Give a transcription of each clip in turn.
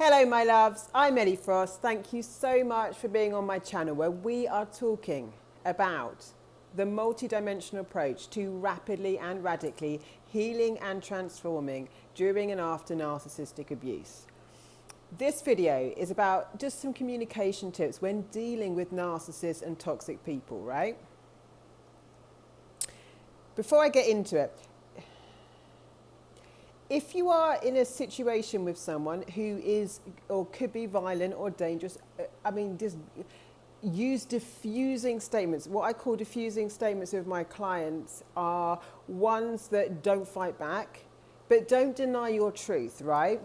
Hello my loves, I'm Ellie Frost. Thank you so much for being on my channel where we are talking about the multidimensional approach to rapidly and radically healing and transforming during and after narcissistic abuse. This video is about just some communication tips when dealing with narcissists and toxic people, right? Before I get into it, if you are in a situation with someone who is or could be violent or dangerous, just use diffusing statements. What I call diffusing statements with my clients are ones that don't fight back, but don't deny your truth, right?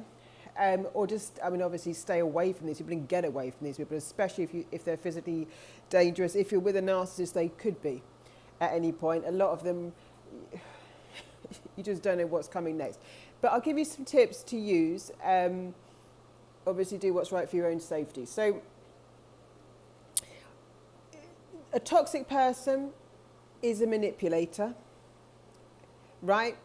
Or just, obviously stay away from these people and get away from these people, especially if they're physically dangerous. If you're with a narcissist, they could be at any point. A lot of them, you just don't know what's coming next. But I'll give you some tips to use. Obviously do what's right for your own safety. So a toxic person is a manipulator, right?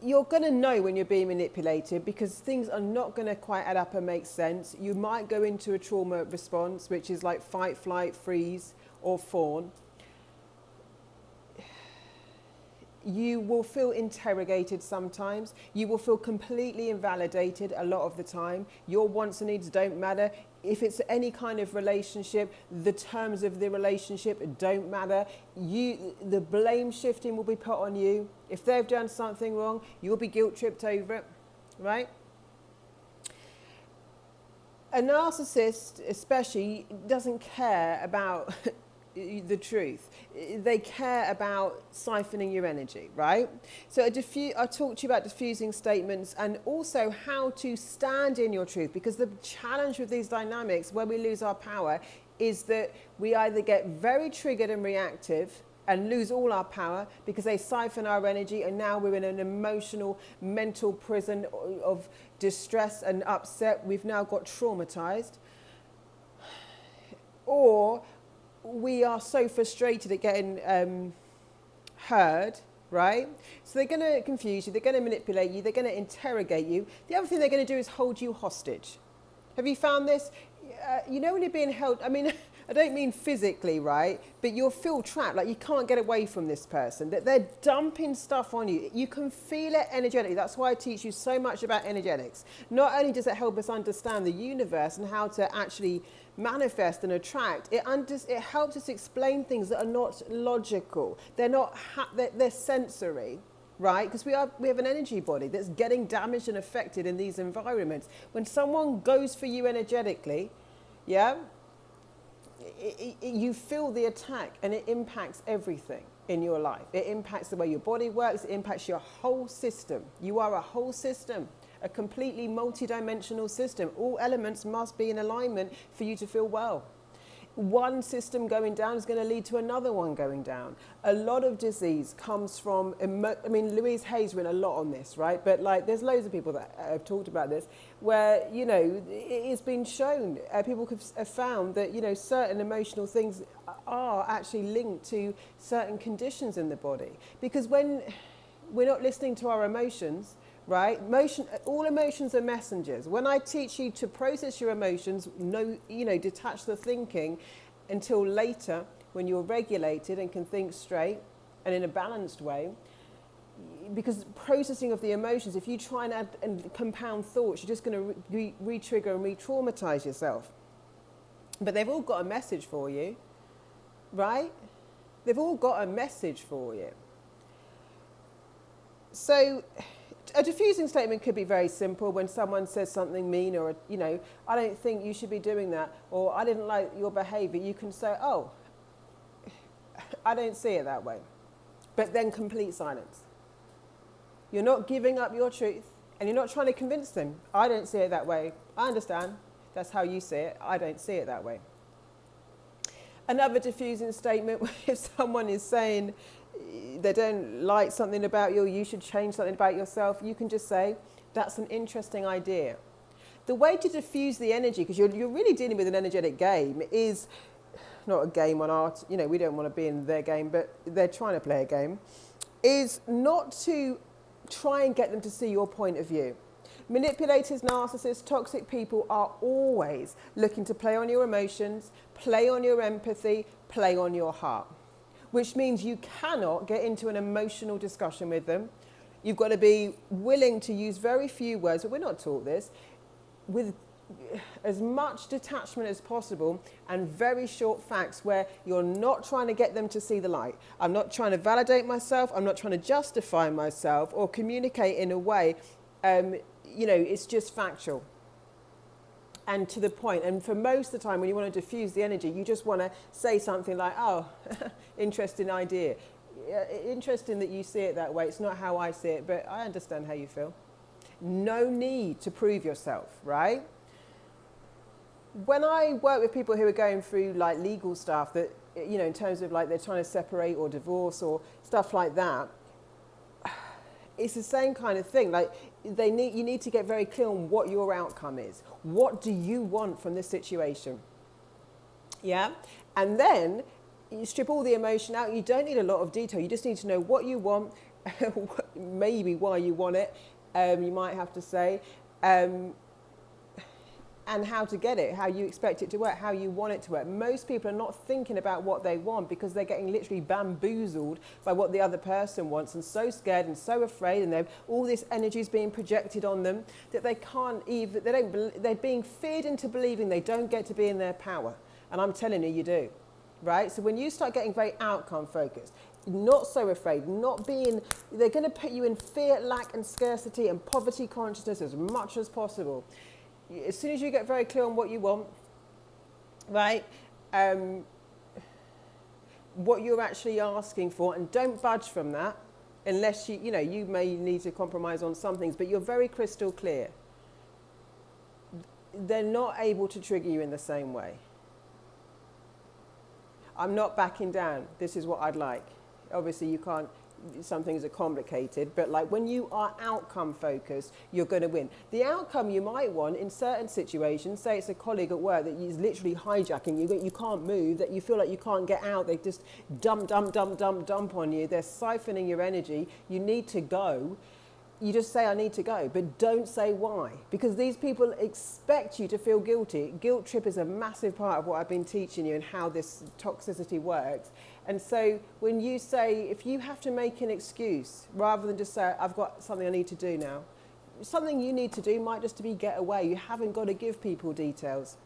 You're going to know when you're being manipulated because things are not going to quite add up and make sense. You might go into a trauma response, which is like fight, flight, freeze, or fawn. You will feel interrogated sometimes. You will feel completely invalidated a lot of the time. Your wants and needs don't matter. If it's any kind of relationship, the terms of the relationship don't matter. The blame shifting will be put on you. If they've done something wrong, you'll be guilt tripped over it, right? A narcissist especially doesn't care about the truth. They care about siphoning your energy, right? So I talked to you about diffusing statements and also how to stand in your truth, because the challenge with these dynamics where we lose our power is that we either get very triggered and reactive and lose all our power because they siphon our energy, and now we're in an emotional mental prison of distress and upset. We've now got traumatized. Or we are so frustrated at getting heard, right? So they're going to confuse you, they're going to manipulate you, they're going to interrogate you. The other thing they're going to do is hold you hostage. Have you found this? You know when you're being held, I don't mean physically, right? But you'll feel trapped, like you can't get away from this person, that they're dumping stuff on you. You can feel it energetically. That's why I teach you so much about energetics. Not only does it help us understand the universe and how to actually manifest and attract, it helps us explain things that are not logical. They're sensory, right? Because we have an energy body that's getting damaged and affected in these environments. When someone goes for you energetically, yeah, you feel the attack, and it impacts everything in your life. It impacts the way your body works. It impacts your whole system. You are a whole system, a completely multidimensional system. All elements must be in alignment for you to feel well. One system going down is going to lead to another one going down. A lot of disease comes from, Louise Hay's written a lot on this, right? But there's loads of people that have talked about this where, it's been shown, people have found that, certain emotional things are actually linked to certain conditions in the body. Because when we're not listening to our emotions, right? All emotions are messengers. When I teach you to process your emotions, detach the thinking until later when you're regulated and can think straight and in a balanced way. Because processing of the emotions, if you try and add and compound thoughts, you're just going to re-trigger and re-traumatize yourself. But they've all got a message for you, right? They've all got a message for you. So a diffusing statement could be very simple. When someone says something mean, or, I don't think you should be doing that, or I didn't like your behavior, you can say, oh, I don't see it that way. But then complete silence. You're not giving up your truth, and you're not trying to convince them. I don't see it that way. I understand. That's how you see it. I don't see it that way. Another diffusing statement, if someone is saying they don't like something about you, you should change something about yourself, you can just say, that's an interesting idea. The way to diffuse the energy, because you're really dealing with an energetic game, is not a game on art, we don't want to be in their game, but they're trying to play a game, is not to try and get them to see your point of view. Manipulators, narcissists, toxic people are always looking to play on your emotions, play on your empathy, play on your heart, which means you cannot get into an emotional discussion with them. You've got to be willing to use very few words, but we're not taught this, with as much detachment as possible and very short facts where you're not trying to get them to see the light. I'm not trying to validate myself. I'm not trying to justify myself or communicate in a way, it's just factual and to the point. And for most of the time when you want to diffuse the energy, you just want to say something like, oh, interesting idea. Interesting that you see it that way. It's not how I see it, but I understand how you feel. No need to prove yourself, right? When I work with people who are going through like legal stuff that, in terms of like they're trying to separate or divorce or stuff like that, it's the same kind of thing. Like you need to get very clear on what your outcome is. What do you want from this situation? Yeah? And then you strip all the emotion out. You don't need a lot of detail. You just need to know what you want, maybe why you want it, you might have to say, and how to get it, how you expect it to work, how you want it to work. Most people are not thinking about what they want because they're getting literally bamboozled by what the other person wants and so scared and so afraid, and all this energy is being projected on them that they can't even, they're being feared into believing they don't get to be in their power. And I'm telling you, you do, right? So when you start getting very outcome focused, not so afraid, they're going to put you in fear, lack and scarcity and poverty consciousness as much as possible. As soon as you get very clear on what you want, right, what you're actually asking for, and don't budge from that unless you may need to compromise on some things, but you're very crystal clear. They're not able to trigger you in the same way. I'm not backing down. This is what I'd like. Obviously, you can't. Some things are complicated, but like when you are outcome focused, you're going to win. The outcome you might want in certain situations, say it's a colleague at work that is literally hijacking you, you can't move, that you feel like you can't get out, they just dump on you, they're siphoning your energy, you need to go. You just say, I need to go, but don't say why, because these people expect you to feel guilty. Guilt trip is a massive part of what I've been teaching you and how this toxicity works. And so when you say, if you have to make an excuse, rather than just say, I've got something I need to do now, something you need to do might just be get away. You haven't got to give people details.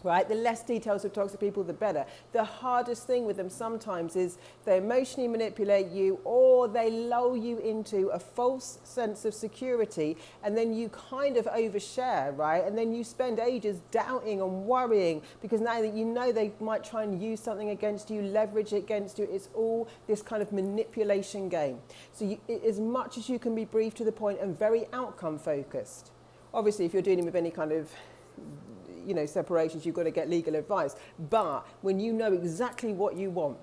Right? The less details of toxic people, the better. The hardest thing with them sometimes is they emotionally manipulate you, or they lull you into a false sense of security, and then you kind of overshare, right? And then you spend ages doubting and worrying because now that you know they might try and use something against you, leverage it against you. It's all this kind of manipulation game. So as much as you can be brief to the point and very outcome focused. Obviously, if you're dealing with any kind of separations, you've got to get legal advice. But when you know exactly what you want,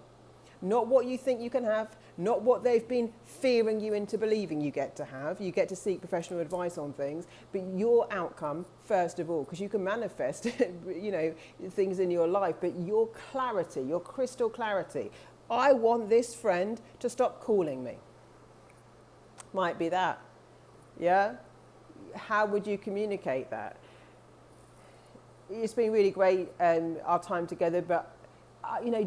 not what you think you can have, not what they've been fearing you into believing you get to have, you get to seek professional advice on things, but your outcome first of all, because you can manifest, things in your life, but your clarity, your crystal clarity. I want this friend to stop calling me. Might be that. Yeah? How would you communicate that? It's been really great, our time together, but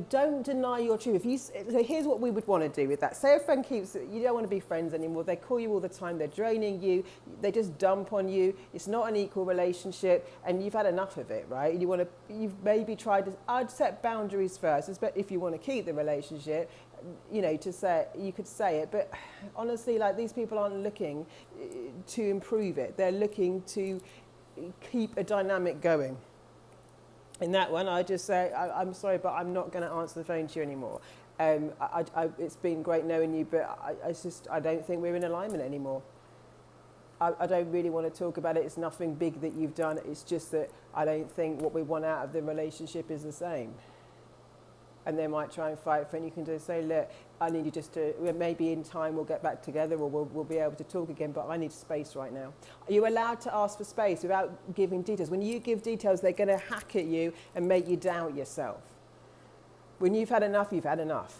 don't deny your truth. So here's what we would want to do with that. Say a friend you don't want to be friends anymore. They call you all the time. They're draining you. They just dump on you. It's not an equal relationship, and you've had enough of it, right? You've maybe tried to. I'd set boundaries first, if you want to keep the relationship. To say you could say it, but honestly, like these people aren't looking to improve it. They're looking to keep a dynamic going. In that one, I just say, I'm sorry, but I'm not going to answer the phone to you anymore. It's been great knowing you, but I don't think we're in alignment anymore. I don't really want to talk about it. It's nothing big that you've done. It's just that I don't think what we want out of the relationship is the same. And they might try and fight for it, and you can just say, look, I need you just to, maybe in time we'll get back together, or we'll be able to talk again, but I need space right now. Are you allowed to ask for space without giving details? When you give details, they're going to hack at you and make you doubt yourself. When you've had enough, you've had enough.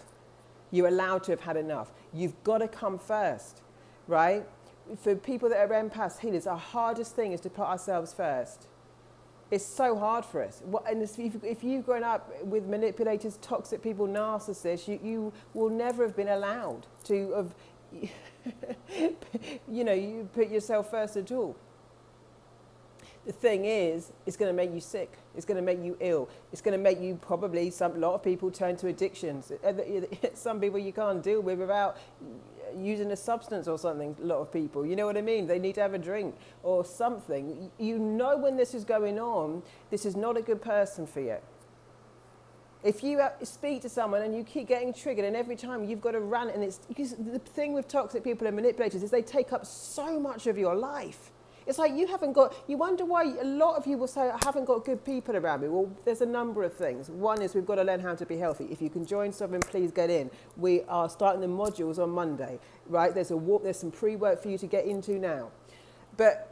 You're allowed to have had enough. You've got to come first, right? for people that are empaths, healers, our hardest thing is to put ourselves first. It's so hard for us. And if you've grown up with manipulators, toxic people, narcissists, you will never have been allowed to have, you put yourself first at all. The thing is, it's going to make you sick. It's going to make you ill. It's going to make you probably, a lot of people turn to addictions. Some people you can't deal with without using a substance or something, a lot of people. You know what I mean? They need to have a drink or something. You know when this is going on, this is not a good person for you. If you speak to someone and you keep getting triggered and every time you've got to rant, and it's because the thing with toxic people and manipulators is they take up so much of your life. It's like you wonder why a lot of you will say, I haven't got good people around me. Well, there's a number of things. One is we've got to learn how to be healthy. If you can join something, please get in. We are starting the modules on Monday, right? There's some pre-work for you to get into now. But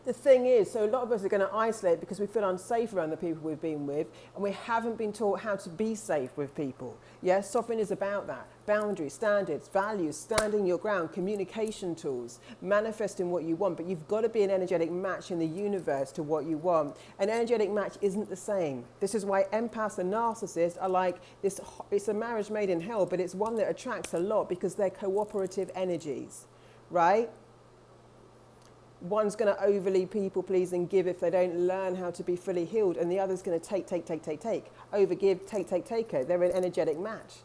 the thing is, so a lot of us are going to isolate because we feel unsafe around the people we've been with, and we haven't been taught how to be safe with people. Yeah, softening is about that. Boundaries, standards, values, standing your ground, communication tools, manifesting what you want, but you've got to be an energetic match in the universe to what you want. An energetic match isn't the same. This is why empaths and narcissists are like this. It's a marriage made in hell, but it's one that attracts a lot because they're cooperative energies, right? One's going to overly people please and give if they don't learn how to be fully healed, and the other's going to take. Overgive, take. They're an energetic match.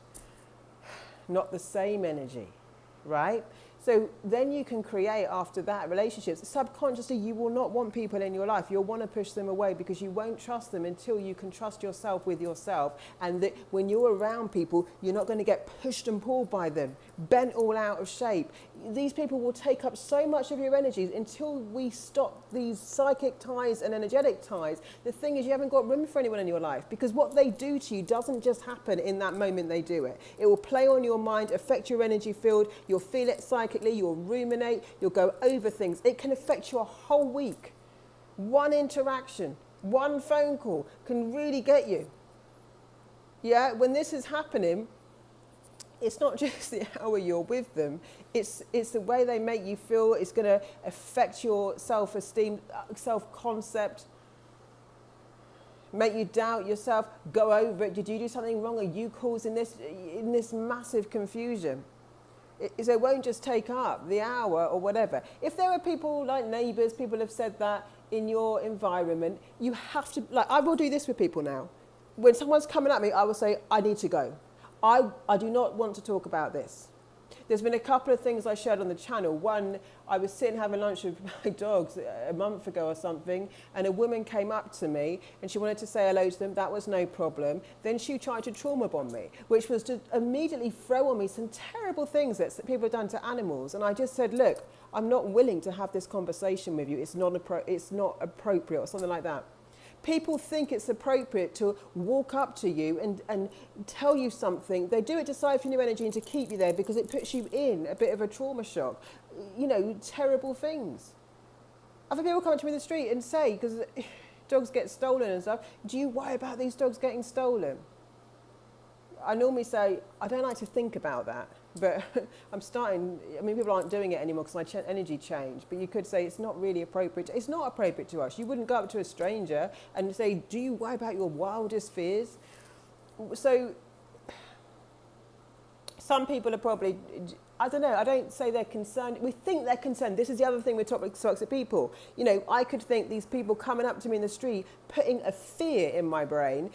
Not the same energy, right? So then you can create after that relationships. Subconsciously, you will not want people in your life. You'll want to push them away because you won't trust them until you can trust yourself with yourself. And that when you're around people, you're not going to get pushed and pulled by them, bent all out of shape. These people will take up so much of your energies until we stop these psychic ties and energetic ties. The thing is, you haven't got room for anyone in your life because what they do to you doesn't just happen in that moment they do it. It will play on your mind, affect your energy field. You'll feel it psychically. You'll ruminate, you'll go over things. It can affect your whole week. One interaction, one phone call can really get you. Yeah, when this is happening, it's not just the hour you're with them, it's the way they make you feel. It's going to affect your self-esteem, self-concept, make you doubt yourself, go over it. Did you do something wrong? Are you causing this, in this massive confusion? So it won't just take up the hour or whatever. If there are people like neighbours, people have said that in your environment, you have to, like I will do this with people now. When someone's coming at me, I will say, I need to go. I do not want to talk about this. There's been a couple of things I shared on the channel. One, I was sitting having lunch with my dogs a month ago or something, and a woman came up to me and she wanted to say hello to them. That was no problem. Then she tried to trauma bomb me, which was to immediately throw on me some terrible things that people have done to animals. And I just said, look, I'm not willing to have this conversation with you. It's not appropriate or something like that. People think it's appropriate to walk up to you and tell you something. They do it to siphon your energy and to keep you there because it puts you in a bit of a trauma shock. You know, terrible things. Other people come up to me in the street and say, because dogs get stolen and stuff, do you worry about these dogs getting stolen? I normally say, I don't like to think about that, but people aren't doing it anymore because my energy changed, but you could say it's not really appropriate. It's not appropriate to us. You wouldn't go up to a stranger and say, do you worry about your wildest fears? So some people are probably, I don't know, I don't say they're concerned. We think they're concerned. This is the other thing with toxic people. You know, I could think these people coming up to me in the street, putting a fear in my brain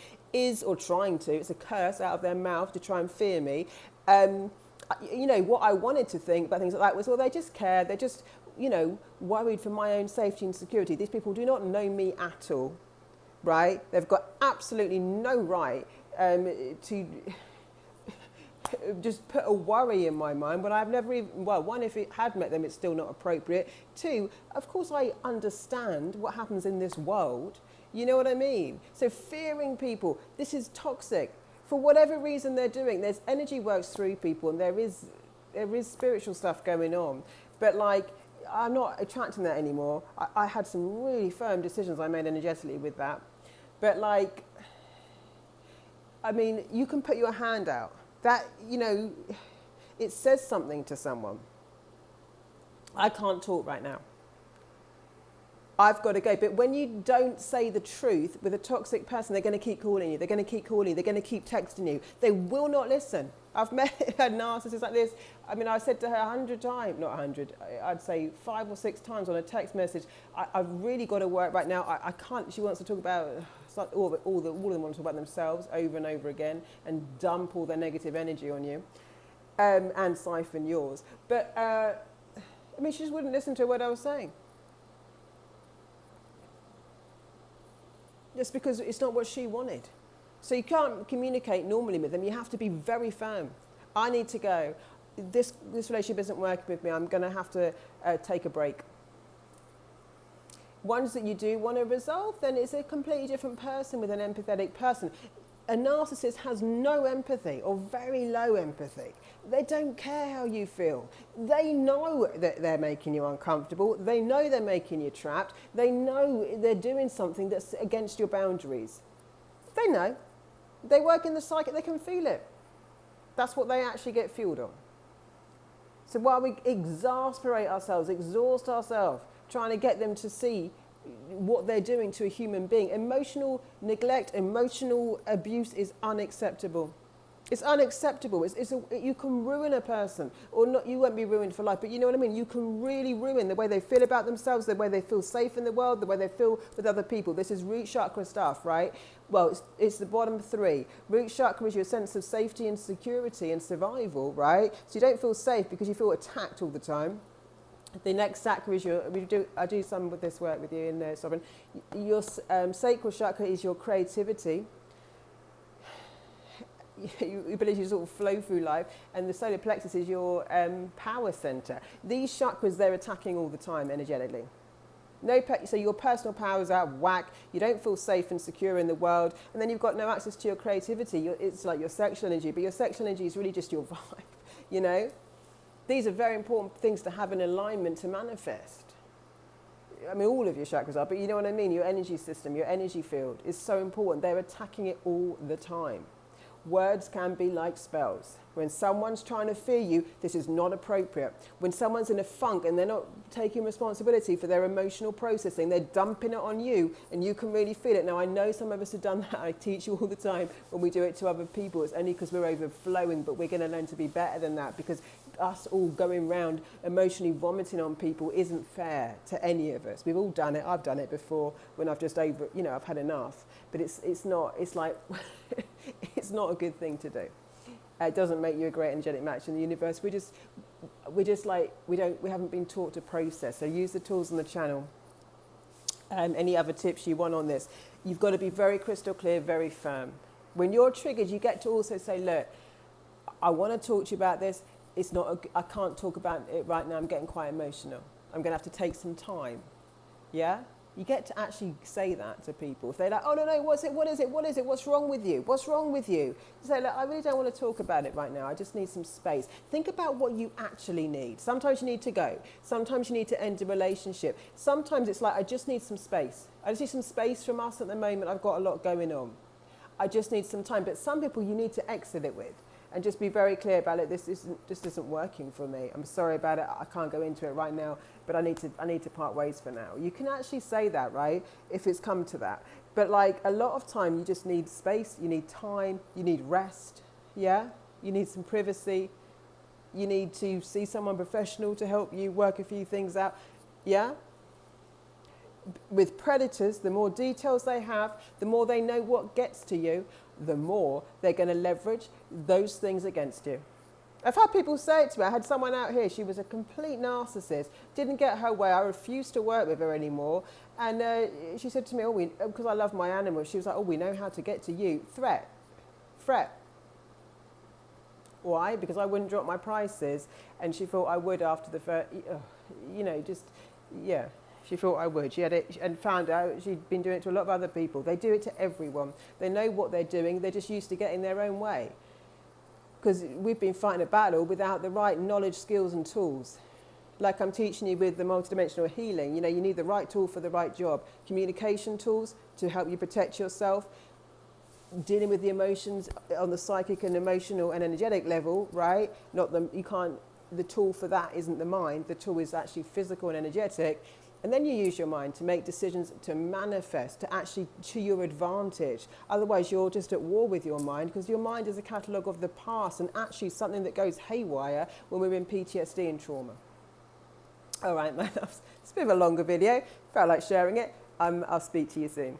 or trying to, it's a curse out of their mouth to try and fear me. You know, what I wanted to think about things like that was, well, they just care. They're just, you know, worried for my own safety and security. These people do not know me at all, right? They've got absolutely no right to just put a worry in my mind when I've never even, well, one, if it had met them, it's still not appropriate. Two, of course I understand what happens in this world. You know what I mean? So fearing people, this is toxic. For whatever reason they're doing, there's energy works through people and there is spiritual stuff going on. But like, I'm not attracting that anymore. I had some really firm decisions I made energetically with that. But like, I mean, you can put your hand out. That, you know, it says something to someone. I can't talk right now. I've got to go. But when you don't say the truth with a toxic person, they're going to keep calling you. They're going to keep calling you. They're going to keep texting you. They will not listen. I've met a narcissist like this. I mean, I said to her 100 times, not 100, I'd say 5 or 6 times on a text message, I've really got to work right now. I can't, she wants to talk about, it's like all of them want to talk about themselves over and over again and dump all their negative energy on you and siphon yours. But, I mean, she just wouldn't listen to what I was saying. Just because it's not what she wanted. So you can't communicate normally with them. You have to be very firm. I need to go. This relationship isn't working with me. I'm going to have to take a break. Ones that you do want to resolve, then it's a completely different person with an empathetic person. A narcissist has no empathy or very low empathy. They don't care how you feel. They know that they're making you uncomfortable. They know they're making you trapped. They know they're doing something that's against your boundaries. They know. They work in the psyche, they can feel it. That's what they actually get fueled on. So while we exasperate ourselves, exhaust ourselves, trying to get them to see what they're doing to a human being, emotional neglect, emotional abuse is unacceptable. It's unacceptable. You can ruin a person, or not. You won't be ruined for life, but you know what I mean? You can really ruin the way they feel about themselves, the way they feel safe in the world, the way they feel with other people. This is root chakra stuff, right? Well, it's the bottom 3. Root chakra is your sense of safety and security and survival, right? So you don't feel safe because you feel attacked all the time. The next chakra is I do some with this work with you in Sovereign. Your sacral chakra is your creativity. Your ability to sort of flow through life, and the solar plexus is your power center. These chakras, they're attacking all the time energetically. So your personal power is out of whack. You don't feel safe and secure in the world, and then you've got no access to your creativity. It's like your sexual energy, but your sexual energy is really just your vibe, you know? These are very important things to have in alignment to manifest. I mean, all of your chakras are, but you know what I mean? Your energy system, your energy field is so important. They're attacking it all the time. Words can be like spells. When someone's trying to fear you, this is not appropriate. When someone's in a funk and they're not taking responsibility for their emotional processing, they're dumping it on you, and you can really feel it. Now, I know some of us have done that. I teach you all the time when we do it to other people. It's only because we're overflowing, but we're going to learn to be better than that, because us all going around emotionally vomiting on people isn't fair to any of us. We've all done it. I've done it before when I've just I've had enough. But it's not a good thing to do. It doesn't make you a great energetic match in the universe. We haven't been taught to process. So use the tools on the channel. Any other tips you want on this? You've got to be very crystal clear, very firm. When you're triggered, you get to also say, look, I want to talk to you about this. I can't talk about it right now. I'm getting quite emotional. I'm going to have to take some time. Yeah? You get to actually say that to people. If they're like, oh, no, what is it? What's wrong with you? You say, look, I really don't want to talk about it right now. I just need some space. Think about what you actually need. Sometimes you need to go. Sometimes you need to end a relationship. Sometimes it's like, I just need some space. I just need some space from us at the moment. I've got a lot going on. I just need some time. But some people you need to exit it with. And just be very clear about it. This isn't working for me. I'm sorry about it. I can't go into it right now, but I need to part ways for now. You can actually say that, right? If it's come to that. But like a lot of time, you just need space. You need time. You need rest. Yeah. You need some privacy. You need to see someone professional to help you work a few things out. Yeah. With predators, the more details they have, the more they know what gets to you, the more they're going to leverage those things against you. I've had people say it to me. I had someone out here, she was a complete narcissist, didn't get her way. I refused to work with her anymore. And she said to me, because I love my animals, she was like, oh, we know how to get to you. Threat. Why? Because I wouldn't drop my prices. And she thought I would after the first, She thought I would. She had it and found out she'd been doing it to a lot of other people. They do it to everyone. They know what they're doing. They're just used to getting their own way. Because we've been fighting a battle without the right knowledge, skills and tools. Like I'm teaching you with the multidimensional healing. You need the right tool for the right job. Communication tools to help you protect yourself. Dealing with the emotions on the psychic and emotional and energetic level, right? You can't the tool for that isn't the mind, the tool is actually physical and energetic. And then you use your mind to make decisions, to manifest, to actually to your advantage. Otherwise, you're just at war with your mind, because your mind is a catalogue of the past and actually something that goes haywire when we're in PTSD and trauma. All right, my loves. It's a bit of a longer video. Felt like sharing it. I'll speak to you soon.